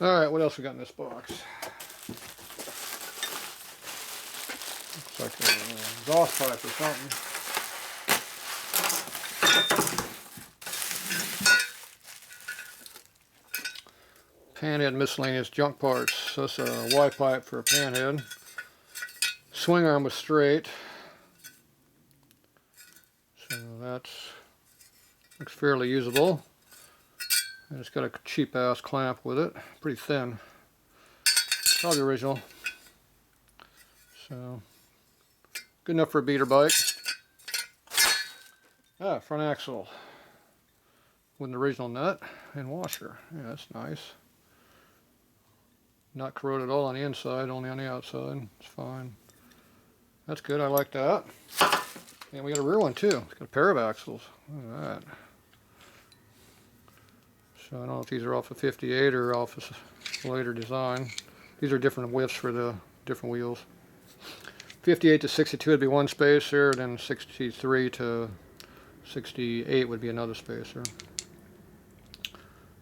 Alright, what else we got in this box? Looks like an exhaust pipe or something. Panhead miscellaneous junk parts. So it's a Y pipe for a panhead. Swing arm was straight. So that's looks fairly usable. And it's got a cheap ass clamp with it. Pretty thin. Probably original. So good enough for a beater bike. Ah, front axle with an original nut and washer. Yeah, that's nice. Not corroded at all on the inside, only on the outside. It's fine. That's good, I like that. And we got a rear one too. It's got a pair of axles. Look at that. So I don't know if these are off of 58 or off a later design. These are different widths for the different wheels. 58 to 62 would be one spacer, then 63 to 68 would be another spacer.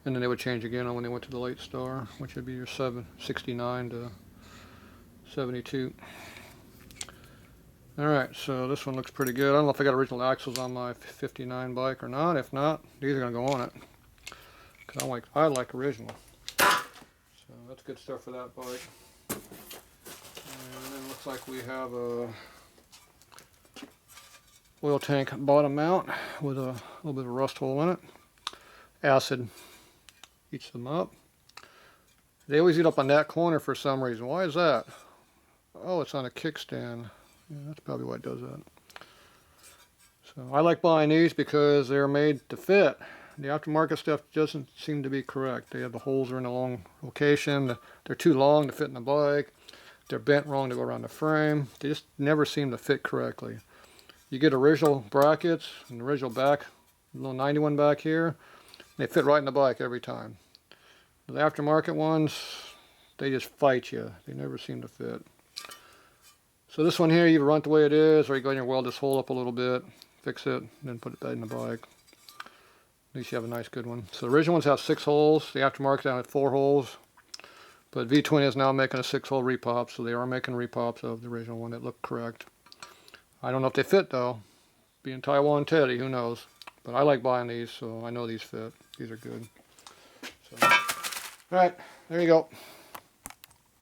And then they would change again when they went to the late star, which would be your 69 to 72. Alright, so this one looks pretty good. I don't know if I got original axles on my 59 bike or not. If not, these are going to go on it. Because I like original. So that's good stuff for that bike. And then it looks like we have a oil tank bottom mount with a little bit of a rust hole in it. Acid eats them up. They always eat up on that corner for some reason. Why is that? Oh, it's on a kickstand. Yeah, that's probably why it does that. So I like buying these because they're made to fit. The aftermarket stuff doesn't seem to be correct. They have the holes are in the wrong location. They're too long to fit in the bike. They're bent wrong to go around the frame. They just never seem to fit correctly. You get original brackets, an original back, a little 91 back here. They fit right in the bike every time. The aftermarket ones, they just fight you. They never seem to fit. So this one here, you run it the way it is, or you go in and weld this hole up a little bit, fix it, and then put it back in the bike. At least you have a nice good one. So the original ones have 6 holes. The aftermarket had 4 holes. But V-Twin is now making a 6-hole repop, so they are making repops of the original one that look correct. I don't know if they fit though. Being Taiwan Teddy, who knows? But I like buying these, so I know these fit. These are good. So, alright, there you go.